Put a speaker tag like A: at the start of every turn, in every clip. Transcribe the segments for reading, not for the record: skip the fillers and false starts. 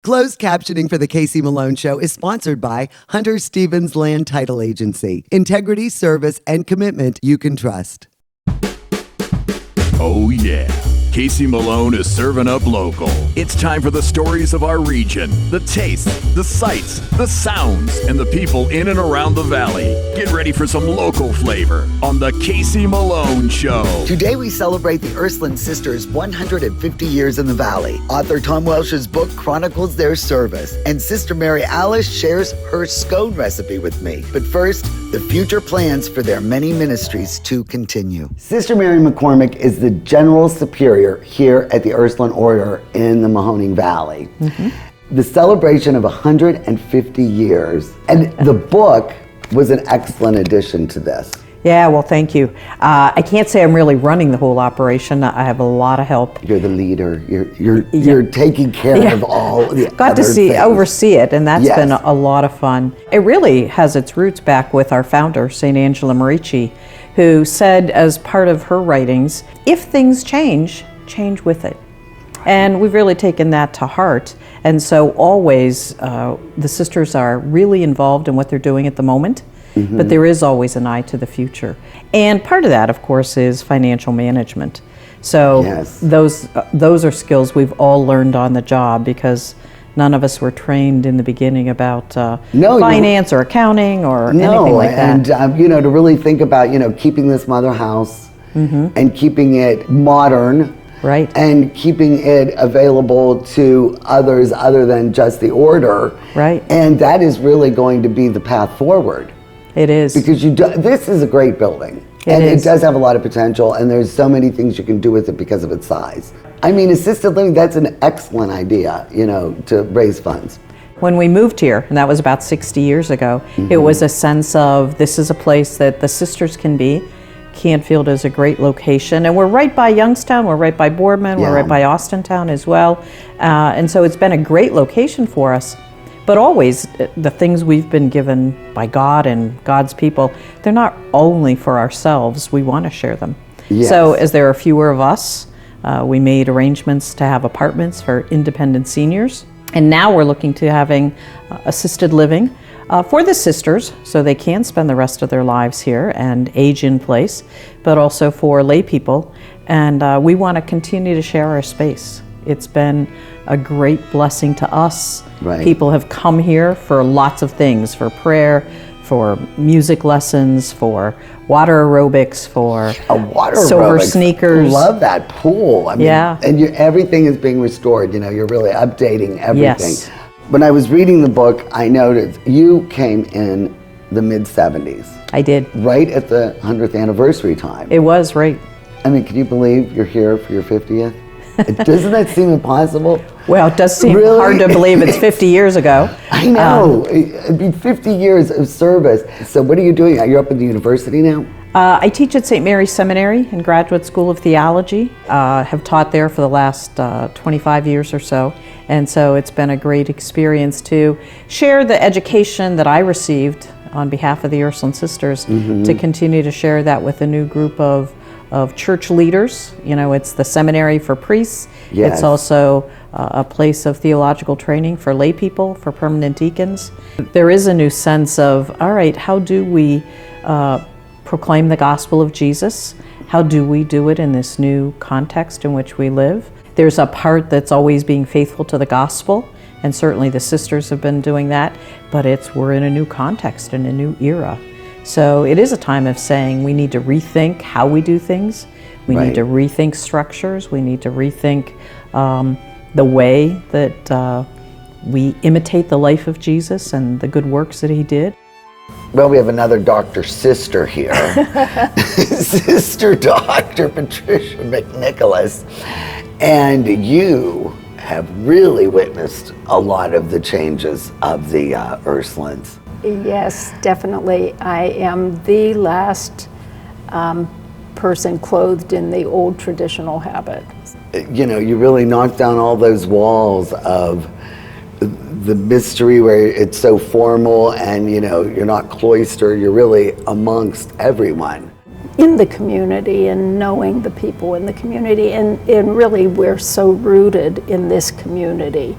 A: Closed captioning for the Casey Malone Show is sponsored by Hunter Stevens Land Title Agency. Integrity, service, and commitment you can trust.
B: Oh yeah, Casey Malone is serving up local. It's time for the stories of our region, the tastes, the sights, the sounds, and the people in and around the valley. Get ready for some local flavor on the Casey Malone Show.
A: Today we celebrate the Ursuline sisters' 150 years in the valley. Author Tom Welsh's book chronicles their service, and Sister Mary Alice shares her scone recipe with me. But first, the future plans for their many ministries to continue. Sister Mary McCormick is the General Superior here at the Ursuline Order in the Mahoning Valley. The celebration of 150 years, and the book was an excellent addition to this.
C: Yeah, well, thank you. I can't say I'm really running the whole operation. I have a lot of help.
A: You're the leader. You're taking care of all the
C: Got to oversee it, and that's been
A: Yes.
C: a lot of fun. It really has its roots back with our founder, St. Angela Merici, who said as part of her writings, if things change, change with it. And we've really taken that to heart. And so always the sisters are really involved in what they're doing at the moment. But there is always an eye to the future. And part of that, of course, is financial management. So those are skills we've all learned on the job, because none of us were trained in the beginning about finance or accounting or anything like that.
A: And to really think about, keeping this mother house and keeping it modern.
C: Right.
A: And keeping it available to others other than just the order.
C: Right.
A: And that is really going to be the path forward.
C: It is.
A: Because this is a great building. It does have a lot of potential, and there's so many things you can do with it because of its size. I mean, assisted living, that's an excellent idea, to raise funds.
C: When we moved here, and that was about 60 years ago, it was a sense of this is a place that the sisters can be. Canfield is a great location, and we're right by Youngstown, we're right by Boardman, we're right by Austintown as well, and so it's been a great location for us. But always, the things we've been given by God and God's people, they're not only for ourselves, we want to share them.
A: Yes.
C: So as there are fewer of us, we made arrangements to have apartments for independent seniors, and now we're looking to having assisted living for the sisters, so they can spend the rest of their lives here and age in place, but also for lay people. And we want to continue to share our space. It's been a great blessing to us.
A: Right.
C: People have come here for lots of things, for prayer, for music lessons, for water aerobics, for silver sneakers.
A: Love that pool. I mean, and everything is being restored. You're really updating everything.
C: Yes.
A: When I was reading the book, I noticed you came in the mid-70s.
C: I did.
A: Right at the 100th anniversary time.
C: It was, right.
A: I mean, can you believe you're here for your 50th? Doesn't that seem impossible?
C: Well, it does seem hard to believe it's 50 years ago.
A: I know. It'd be 50 years of service. So what are you doing? You're up at the university now?
C: I teach at St. Mary's Seminary and Graduate School of Theology. Have taught there for the last 25 years or so. And so it's been a great experience to share the education that I received on behalf of the Ursuline Sisters, to continue to share that with a new group of church leaders. It's the seminary for priests.
A: Yes.
C: It's also a place of theological training for lay people, for permanent deacons. There is a new sense of, all right, how do we proclaim the gospel of Jesus? How do we do it in this new context in which we live? There's a part that's always being faithful to the gospel, and certainly the sisters have been doing that, but we're in a new context, in a new era. So it is a time of saying we need to rethink how we do things. We need to rethink structures. We need to rethink the way that we imitate the life of Jesus and the good works that he did.
A: Well, we have another Dr. Sister here. Sister Dr. Patricia McNicholas. And you have really witnessed a lot of the changes of the Ursulines.
D: Yes, definitely. I am the last person clothed in the old traditional habit.
A: You really knocked down all those walls of the mystery where it's so formal and, you're not cloistered, you're really amongst everyone.
D: In the community and knowing the people in the community, and really we're so rooted in this community.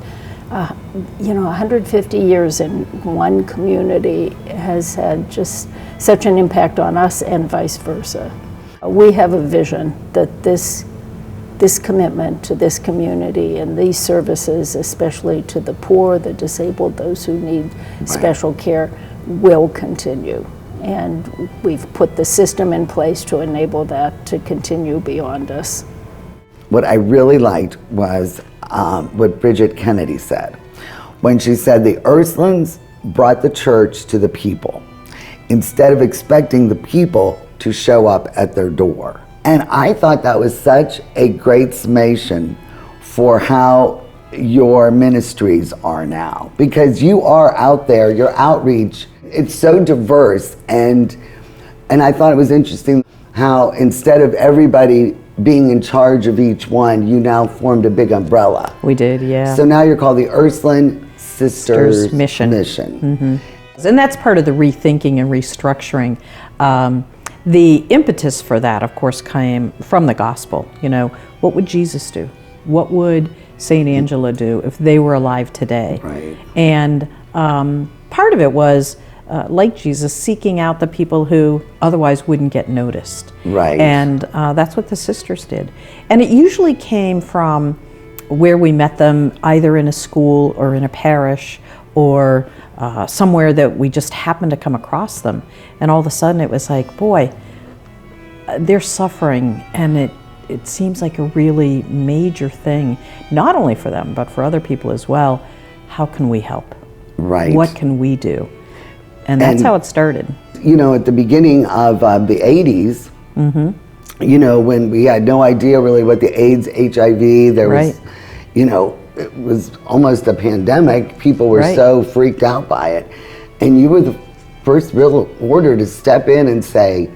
D: 150 years in one community has had just such an impact on us and vice versa. We have a vision that this commitment to this community and these services, especially to the poor, the disabled, those who need special care, will continue. And we've put the system in place to enable that to continue beyond us.
A: What I really liked was what Bridget Kennedy said. When she said the Ursulines brought the church to the people instead of expecting the people to show up at their door. And I thought that was such a great summation for how your ministries are now, because you are out there, your outreach, it's so diverse, and I thought it was interesting how instead of everybody being in charge of each one, you now formed a big umbrella.
C: We did, yeah.
A: So now you're called the Ursuline Sisters Mission. Mm-hmm.
C: And that's part of the rethinking and restructuring. The impetus for that, of course, came from the gospel. What would Jesus do? What would St. Angela do if they were alive today?
A: Right.
C: And part of it was, like Jesus, seeking out the people who otherwise wouldn't get noticed.
A: Right.
C: And that's what the sisters did. And it usually came from where we met them, either in a school or in a parish or somewhere that we just happened to come across them. And all of a sudden it was like, boy, they're suffering, and it seems like a really major thing, not only for them, but for other people as well. How can we help?
A: Right.
C: What can we do? And that's how it started.
A: At the beginning of the 80s, when we had no idea really what the AIDS, HIV, there was, it was almost a pandemic. People were so freaked out by it. And you were the first real order to step in and say,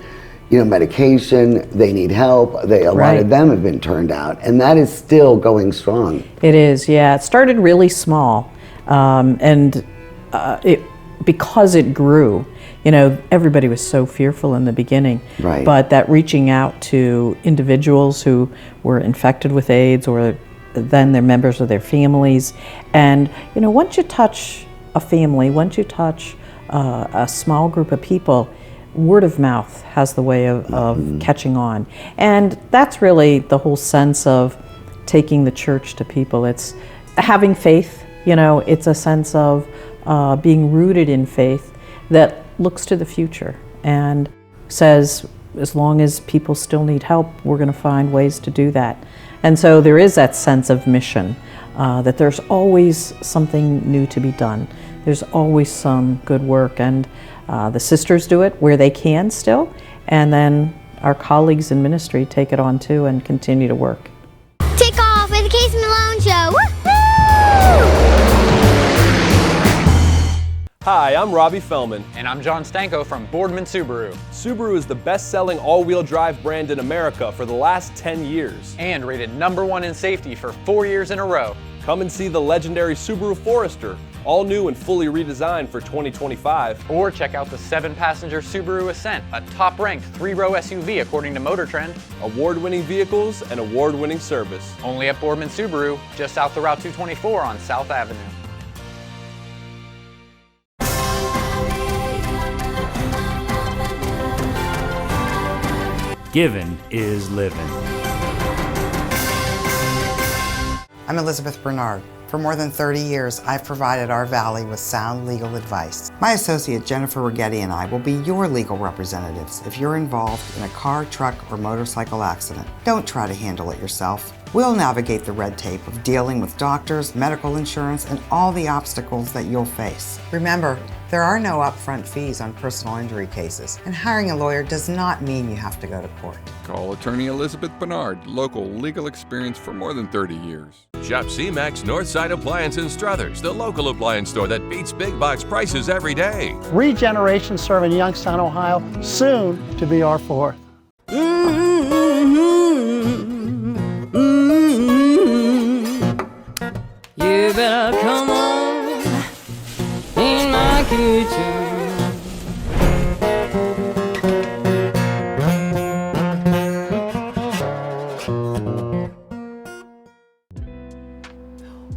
A: medication, they need help. A lot of them have been turned out. And that is still going strong.
C: It is, yeah. It started really small. Because it grew, everybody was so fearful in the beginning.
A: Right.
C: But that reaching out to individuals who were infected with AIDS, or then they're members of their families. And, once you touch a family, once you touch a small group of people, word of mouth has the way of catching on. And that's really the whole sense of taking the church to people. It's having faith, it's a sense of being rooted in faith that looks to the future and says, as long as people still need help, we're going to find ways to do that. And so there is that sense of mission, that there's always something new to be done. There's always some good work, and the sisters do it where they can still, and then our colleagues in ministry take it on too and continue to work.
E: Take off with the Casey Malone Show. Woo-hoo!
F: Hi, I'm Robbie Fellman.
G: And I'm John Stanko from Boardman Subaru.
F: Subaru is the best-selling all-wheel drive brand in America for the last 10 years.
G: And rated #1 in safety for 4 years in a row.
F: Come and see the legendary Subaru Forester, all new and fully redesigned for 2025.
G: Or check out the 7-passenger Subaru Ascent, a top-ranked 3-row SUV according to Motor Trend.
F: Award-winning vehicles and award-winning service.
G: Only at Boardman Subaru, just south of Route 224 on South Avenue.
H: Giving is living.
I: I'm Elizabeth Bernard. For more than 30 years, I've provided our Valley with sound legal advice. My associate Jennifer Rigetti and I will be your legal representatives if you're involved in a car, truck, or motorcycle accident. Don't try to handle it yourself. We'll navigate the red tape of dealing with doctors, medical insurance, and all the obstacles that you'll face. Remember, there are no upfront fees on personal injury cases, and hiring a lawyer does not mean you have to go to court.
J: Call attorney Elizabeth Bernard, local legal experience for more than 30 years.
K: Shop C-Max Northside Appliance in Struthers, the local appliance store that beats big box prices every day.
L: 3 generations serving Youngstown, Ohio, soon to be our 4th.
M: You better come on in my kitchen.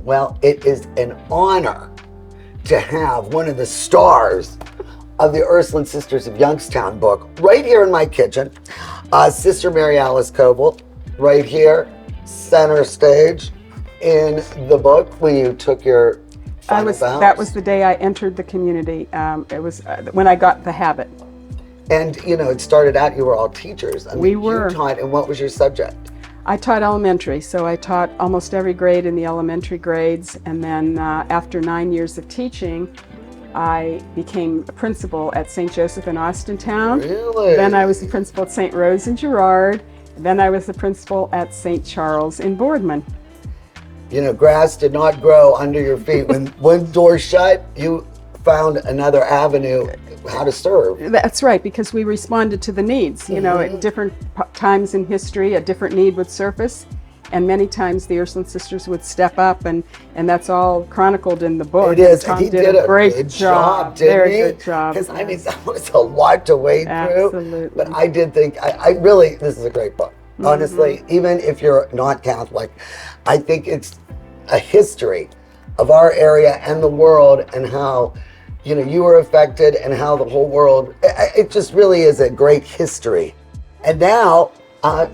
A: Well, it is an honor to have one of the stars of the Ursuline Sisters of Youngstown book right here in my kitchen. Sister Mary Alice Coble, right here, center stage in the book when you took your final vows.
H: That was the day I entered the community. It was when I got the habit.
A: And you know, it started out, you were all teachers. I mean,
H: We were.
A: You taught, and what was your subject?
H: I taught elementary, so I taught almost every grade in the elementary grades, and then after 9 years of teaching, I became a principal at St. Joseph in Austintown.
A: Really?
H: Then I was the principal at St. Rose in Girard. And then I was the principal at St. Charles in Boardman.
A: You know, grass did not grow under your feet. When one door shut, you found another avenue how to serve.
H: That's right, because we responded to the needs. You know, at different times in history, a different need would surface. And many times the Ursuline Sisters would step up, and that's all chronicled in the book.
A: It is.
H: Tom
A: He did a
H: great
A: good job, didn't
H: Very
A: he?
H: good job.
A: Because I mean, that was a lot to wade through.
H: Absolutely.
A: But I did think, I really, this is a great book. Honestly, even if you're not Catholic, I think it's a history of our area and the world, and how, you know, you were affected, and how the whole world, it just really is a great history. And now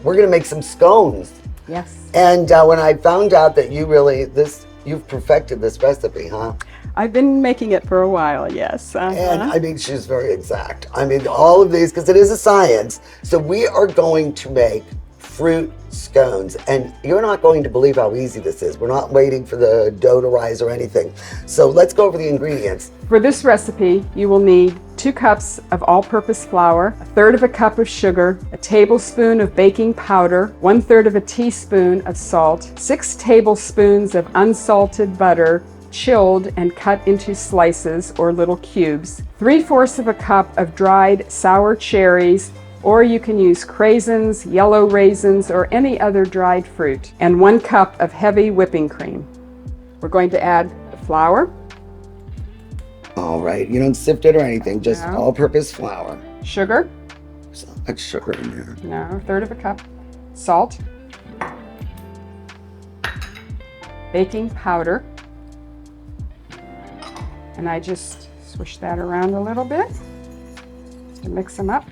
A: we're going to make some scones.
H: Yes.
A: And when I found out that you've perfected this recipe, huh?
H: I've been making it for a while, yes.
A: And I mean, she's very exact. I mean, all of these, because it is a science. So we are going to make fruit scones, and you're not going to believe how easy this is. We're not waiting for the dough to rise or anything. So let's go over the ingredients.
H: For this recipe, you will need 2 cups of all-purpose flour, 1/3 of a cup of sugar, a tablespoon of baking powder, 1/3 of a teaspoon of salt, 6 tablespoons of unsalted butter, chilled and cut into slices or little cubes, 3/4 of a cup of dried sour cherries, or you can use craisins, yellow raisins, or any other dried fruit, and 1 cup of heavy whipping cream. We're going to add the flour.
A: All right, you don't sift it or anything, just
H: No.
A: all-purpose flour.
H: Sugar.
A: So much sugar in there.
H: No, 1/3 of a cup. Salt. Baking powder. And I just swish that around a little bit to mix them up.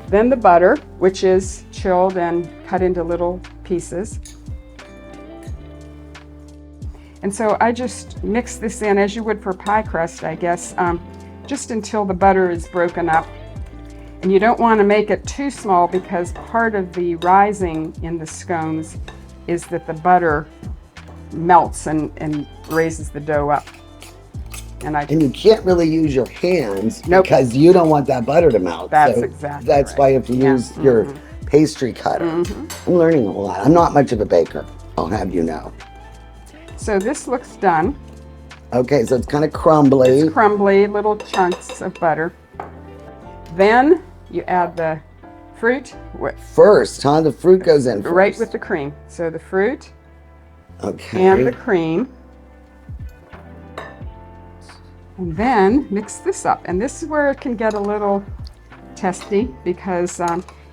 H: Then the butter, which is chilled and cut into little pieces. And so I just mix this in as you would for pie crust, I guess, just until the butter is broken up. And you don't want to make it too small, because part of the rising in the scones is that the butter melts and raises the dough up. And
A: you can't really use your hands,
H: Nope.
A: because you don't want that butter to melt.
H: That's
A: So
H: exactly
A: That's
H: right.
A: why you have to use your pastry cutter. I'm learning a lot. I'm not much of a baker, I'll have you know.
H: So this looks done.
A: Okay, so it's kind of crumbly.
H: It's crumbly, little chunks of butter. Then you add the fruit
A: First, huh? The fruit goes in first.
H: right with the cream. So the fruit
A: Okay.
H: and the cream. And then mix this up. And this is where it can get a little testy, because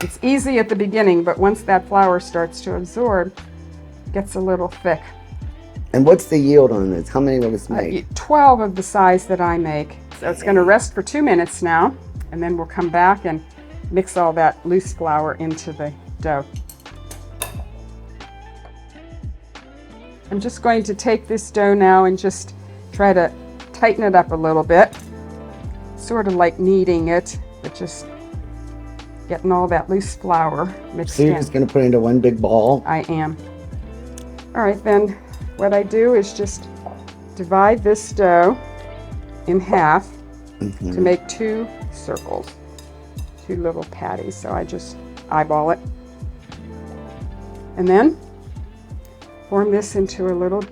H: it's easy at the beginning, but once that flour starts to absorb, it gets a little thick.
A: And what's the yield on this? How many will this make?
H: 12 of the size that I make. So it's going to rest for 2 minutes now, and then we'll come back and mix all that loose flour into the dough. I'm just going to take this dough now and just try to tighten it up a little bit, sort of like kneading it, but just getting all that loose flour mixed
A: So you're
H: in.
A: just going to put it into one big ball?
H: I am. All right, then what I do is just divide this dough in half to make 2 circles, 2 little patties. So I just eyeball it. And then form this into a little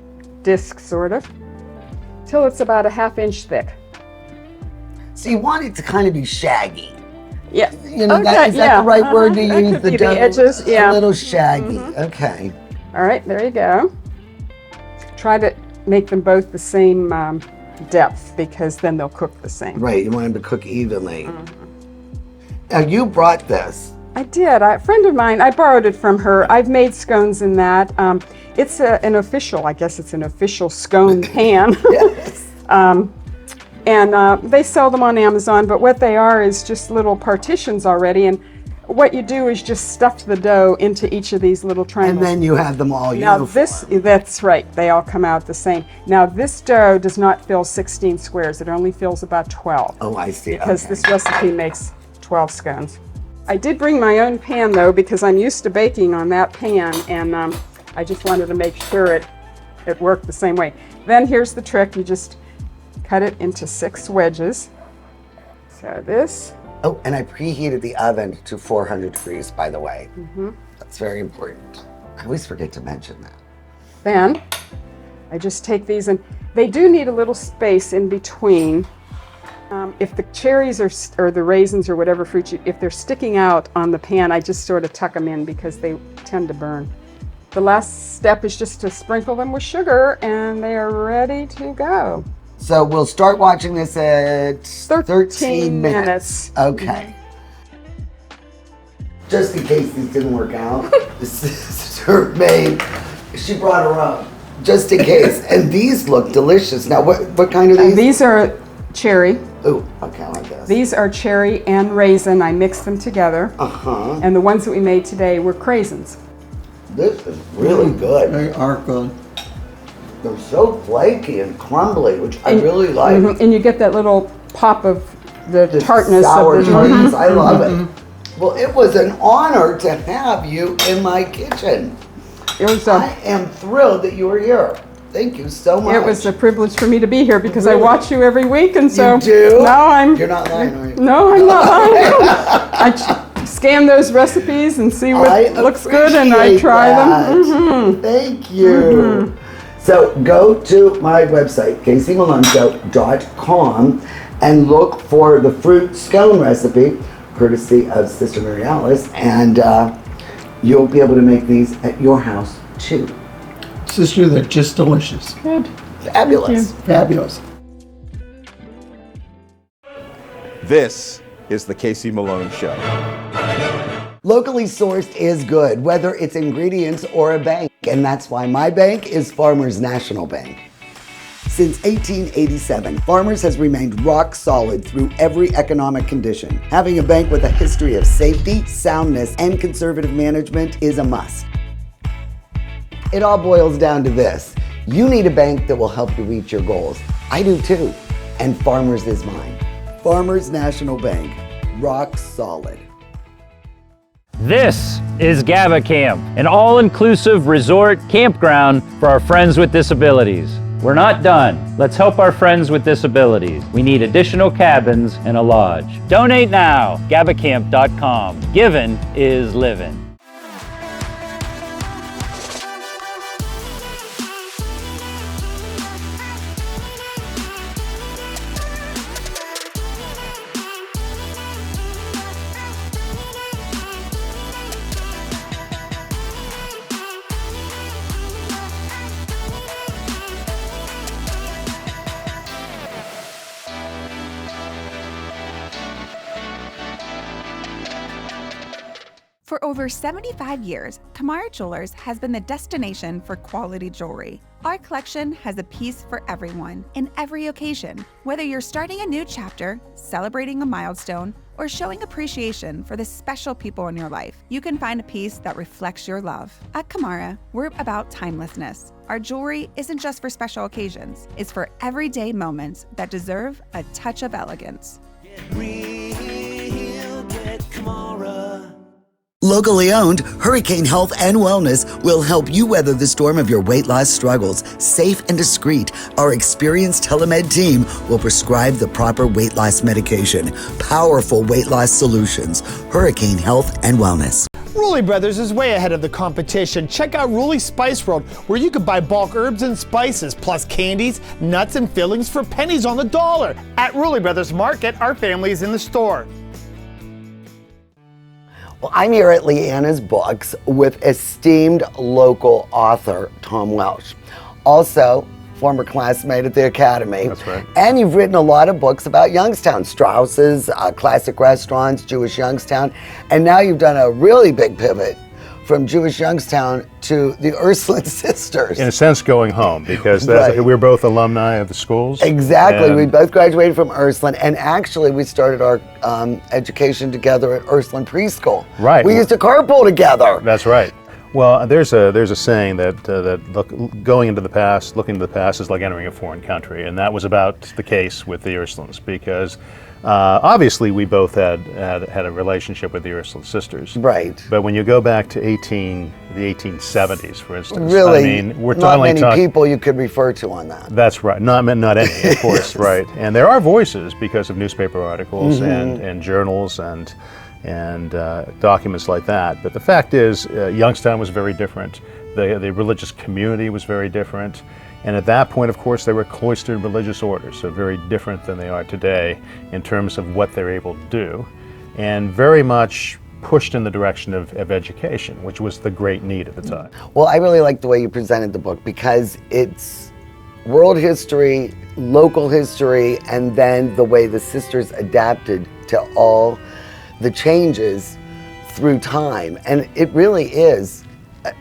H: disc, sort of, till it's about a 1/2 inch thick.
A: So you want it to kind of be shaggy.
H: Yeah.
A: You know,
H: Okay,
A: is that the right word to
H: That
A: use?
H: could be the
A: dough?
H: edges, yeah.
A: A little shaggy. Okay.
H: All right, there you go. Try to make them both the same depth, because then they'll cook the same.
A: Right, you want them to cook evenly. Now you brought this
H: I did. A friend of mine, I borrowed it from her. I've made scones in that. It's an official, I guess it's an official scone pan.
A: Yes.
H: And they sell them on Amazon, but what they are is just little partitions already. And what you do is just stuff the dough into each of these little triangles.
A: And then you have them all
H: now
A: uniform.
H: that's right, they all come out the same. Now this dough does not fill 16 squares, it only fills about 12.
A: Oh, I see.
H: Because
A: Okay.
H: this recipe makes 12 scones. I did bring my own pan though, because I'm used to baking on that pan, and I just wanted to make sure it worked the same way. Then here's the trick, you just cut it into 6 wedges. So this.
A: Oh, and I preheated the oven to 400 degrees, by the way.
H: Mm-hmm.
A: That's very important. I always forget to mention that.
H: Then I just take these, and they do need a little space in between. If the cherries or the raisins or whatever fruit, if they're sticking out on the pan, I just sort of tuck them in because they tend to burn. The last step is just to sprinkle them with sugar, and they are ready to go.
A: So we'll start watching this at 13 minutes. Okay. Just in case these didn't work out, this is her maid. She brought her own, just in case. And these look delicious. Now, what kind are these?
H: These are cherry.
A: Oh, okay, I like this.
H: These are cherry and raisin. I mixed them together.
A: Uh-huh.
H: And the ones that we made today were craisins.
A: This is really good.
L: They are good.
A: They're so flaky and crumbly, which I really like.
H: Mm-hmm. And you get that little pop of the tartness
A: sour
H: of the
A: tartness. I love it. Well, it was an honor to have you in my kitchen.
H: It was.
A: I am thrilled that you were here. Thank you so much.
H: It was a privilege for me to be here because I watch you every week, and so
A: You do?
H: now I'm.
A: You're not lying, are you?
H: No, I'm not lying. I scan those recipes and see what looks good, and I try them. Mm-hmm.
A: Thank you. So go to my website, CaseyMaloneShow.com, and look for the fruit scone recipe, courtesy of Sister Mary Alice, and you'll be able to make these at your house too.
L: Sister, they're just delicious.
H: Good.
A: Fabulous.
L: Fabulous.
N: This is the Casey Malone Show.
A: Locally sourced is good, whether it's ingredients or a bank, and that's why my bank is Farmers National Bank. Since 1887, Farmers has remained rock solid through every economic condition. Having a bank with a history of safety, soundness, and conservative management is a must. It all boils down to this. You need a bank that will help you reach your goals. I do too, and Farmers is mine. Farmers National Bank, rock solid.
O: This is GABA Camp, an all-inclusive resort campground for our friends with disabilities. We're not done. Let's help our friends with disabilities. We need additional cabins and a lodge. Donate now, GABACamp.com. Giving is living.
P: For over 75 years, Kamara Jewelers has been the destination for quality jewelry. Our collection has a piece for everyone, in every occasion. Whether you're starting a new chapter, celebrating a milestone, or showing appreciation for the special people in your life, you can find a piece that reflects your love. At Kamara, we're about timelessness. Our jewelry isn't just for special occasions, it's for everyday moments that deserve a touch of elegance.
A: Locally owned, Hurricane Health and Wellness will help you weather the storm of your weight loss struggles. Safe and discreet, our experienced telemed team will prescribe the proper weight loss medication. Powerful weight loss solutions. Hurricane Health and Wellness.
Q: Rulli Brothers is way ahead of the competition. Check out Rulli Spice World, where you can buy bulk herbs and spices, plus candies, nuts, and fillings for pennies on the dollar. At Rulli Brothers Market, our family is in the store.
A: Well, I'm here at Leanna's Books with esteemed local author Tom Welsh. Also, former classmate at the Academy.
R: That's right.
A: And you've written a lot of books about Youngstown, Strauss's, classic restaurants, Jewish Youngstown, and now you've done a really big pivot from Jewish Youngstown to the Ursuline sisters.
R: In a sense, going home, because we're both alumni of the schools.
A: Exactly. We both graduated from Ursuline, and actually we started our education together at Ursuline Preschool.
R: Right.
A: We used to carpool together.
R: That's right. Well, there's a saying that looking into the past is like entering a foreign country, and that was about the case with the Ursulines, because obviously we both had a relationship with the Ursuline sisters.
A: Right.
R: But when you go back to the 1870s, for instance,
A: really,
R: I mean, we're
A: not many people you could refer to on that.
R: That's right. Not any, of course, right. And there are voices because of newspaper articles and journals and documents like that. But the fact is, Youngstown was very different. The religious community was very different. And at that point, of course, they were cloistered religious orders, so very different than they are today in terms of what they're able to do, and very much pushed in the direction of education, which was the great need at the time.
A: Well, I really like the way you presented the book, because it's world history, local history, and then the way the sisters adapted to all the changes through time. And it really is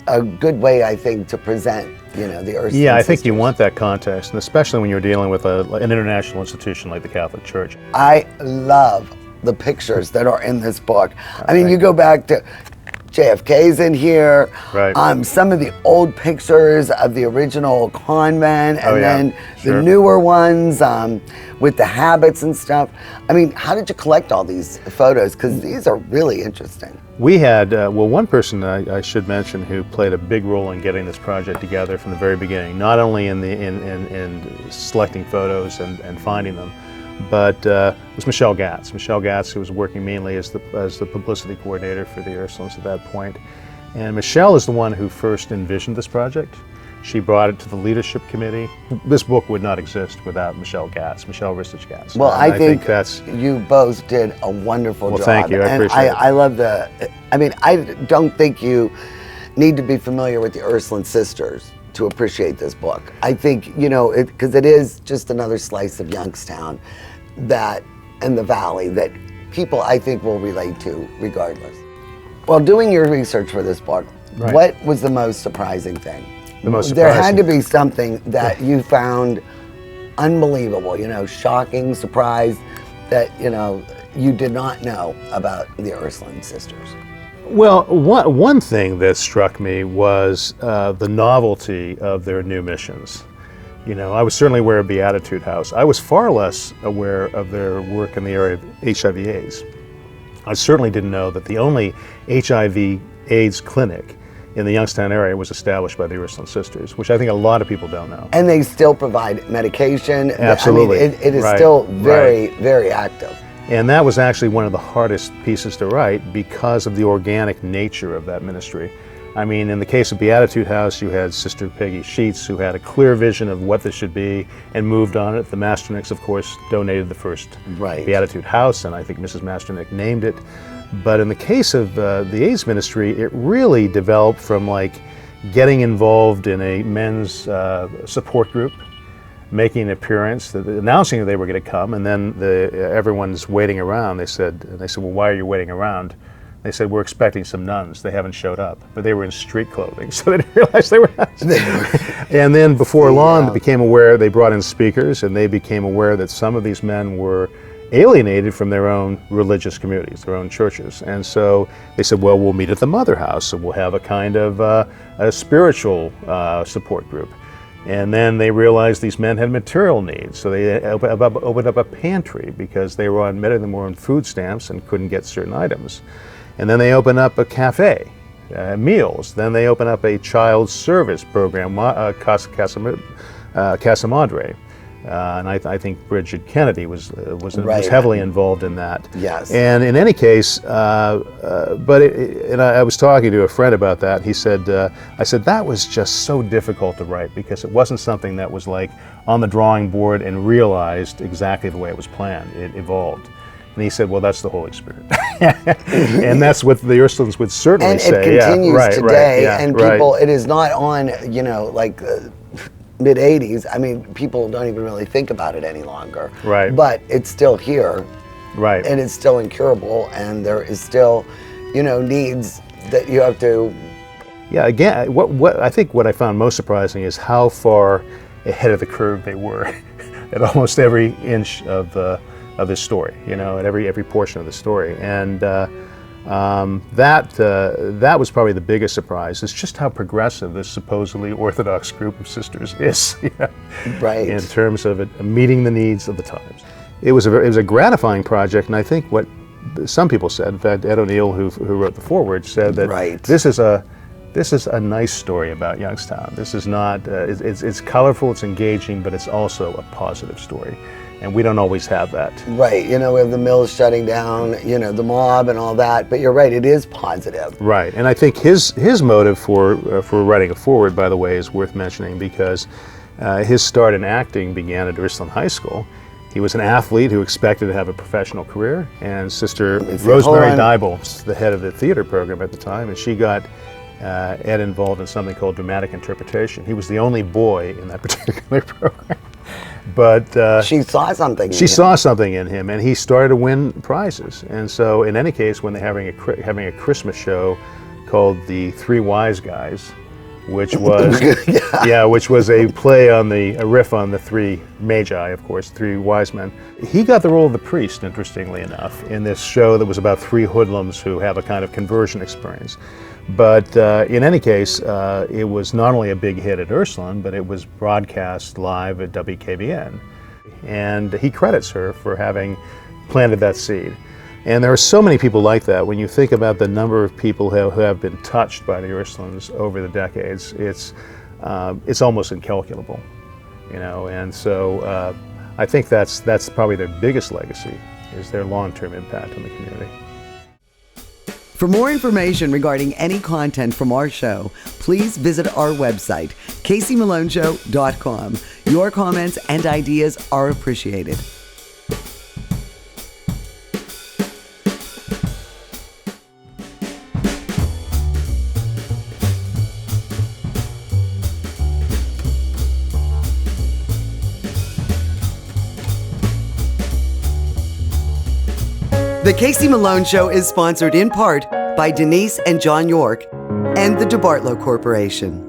A: a good way, I think, to present, the Ursuline
R: Yeah, I think
A: sisters.
R: you want that context, and especially when you're dealing with an international institution like the Catholic Church.
A: I love the pictures that are in this book. I mean, you go back to JFK's in here.
R: Right.
A: Some of the old pictures of the original convent, and then
R: Sure.
A: the newer ones with the habits and stuff. I mean, how did you collect all these photos? Because these are really interesting.
R: We had, one person I should mention who played a big role in getting this project together from the very beginning, not only in selecting photos and finding them, but it was Michelle Gatz. Michelle Gatz, who was working mainly as the publicity coordinator for the Ursulines at that point. And Michelle is the one who first envisioned this project. She brought it to the leadership committee. This book would not exist without Michelle Gatz, Michelle Ristich Gatz.
A: Well,
R: And
A: I think
R: that's.
A: you both did a wonderful job.
R: Well, thank you. I appreciate it.
A: I love I don't think you need to be familiar with the Ursuline sisters to appreciate this book. I think, because it is just another slice of Youngstown and the Valley that people, I think, will relate to regardless. While doing your research for this book, what was the most surprising thing?
R: The most
A: There
R: surprising.
A: had to be something that you found unbelievable, shocking, surprise, that, you did not know about the Ursuline sisters.
R: Well, one thing that struck me was the novelty of their new missions. I was certainly aware of Beatitude House. I was far less aware of their work in the area of HIV/AIDS. I certainly didn't know that the only HIV/AIDS clinic in the Youngstown area was established by the Ursuline sisters, which I think a lot of people don't know.
A: And they still provide medication.
R: Absolutely.
A: I mean, it is still very, very active.
R: And that was actually one of the hardest pieces to write because of the organic nature of that ministry. I mean, in the case of Beatitude House, you had Sister Peggy Sheets, who had a clear vision of what this should be and moved on it. The Masternicks, of course, donated the first Beatitude House, and I think Mrs. Masternick named it. But in the case of the AIDS ministry, it really developed from getting involved in a men's support group, making an appearance, announcing that they were going to come, and then everyone's waiting around. They said, well, why are you waiting around? They said, we're expecting some nuns. They haven't showed up, but they were in street clothing, so they didn't realize they were nuns. And then before long, they brought in speakers, and they became aware that some of these men were alienated from their own religious communities, their own churches. And so they said, well, we'll meet at the Mother House, so we'll have a kind of a spiritual support group. And then they realized these men had material needs, so they opened up a pantry because many of them were on food stamps and couldn't get certain items. And then they opened up a cafe, meals. Then they opened up a child service program, Casa Madre. And I think Bridget Kennedy was heavily involved in that.
A: Yes.
R: And in any case, I was talking to a friend about that. He said, I said, that was just so difficult to write because it wasn't something that was on the drawing board and realized exactly the way it was planned. It evolved. And he said, well, that's the Holy Spirit. And that's what the Ursulines would certainly say.
A: And it continues today, and people,
R: right.
A: it is not on, mid-'80s. I mean, people don't even really think about it any longer.
R: Right.
A: But it's still here.
R: Right.
A: And it's still incurable, and there is still, needs that you have to.
R: Yeah, again, what I think what I found most surprising is how far ahead of the curve they were at almost every inch of this story, at every portion of the story. And that was probably the biggest surprise, is just how progressive this supposedly Orthodox group of sisters is,
A: right,
R: in terms of meeting the needs of the times. It was a gratifying project, and I think what some people said, in fact, Ed O'Neill, who wrote the foreword, said that this is a nice story about Youngstown. This is not, it's colorful, it's engaging, but it's also a positive story. And we don't always have that.
A: Right, we have the mills shutting down, the mob and all that, but you're right, it is positive.
R: Right, and I think his motive for writing a foreword, by the way, is worth mentioning, because his start in acting began at Ursuline High School. He was an athlete who expected to have a professional career, and Sister Rosemary Dybel, the head of the theater program at the time, and she got Ed involved in something called dramatic interpretation. He was the only boy in that particular program. But
A: she saw something.
R: She saw something in him, and he started to win prizes. And so, in any case, when they're having a Christmas show called The Three Wise Guys, which was which was a play on a riff on the three magi, of course, three wise men. He got the role of the priest, interestingly enough, in this show that was about three hoodlums who have a kind of conversion experience. But in any case, it was not only a big hit at Ursuline, but it was broadcast live at WKBN. And he credits her for having planted that seed. And there are so many people like that. When you think about the number of people who have been touched by the Ursulines over the decades, it's almost incalculable, And so I think that's probably their biggest legacy, is their long-term impact on the community.
S: For more information regarding any content from our show, please visit our website, CaseyMaloneShow.com. Your comments and ideas are appreciated. The Casey Malone Show is sponsored in part by Denise and John York and the DeBartolo Corporation.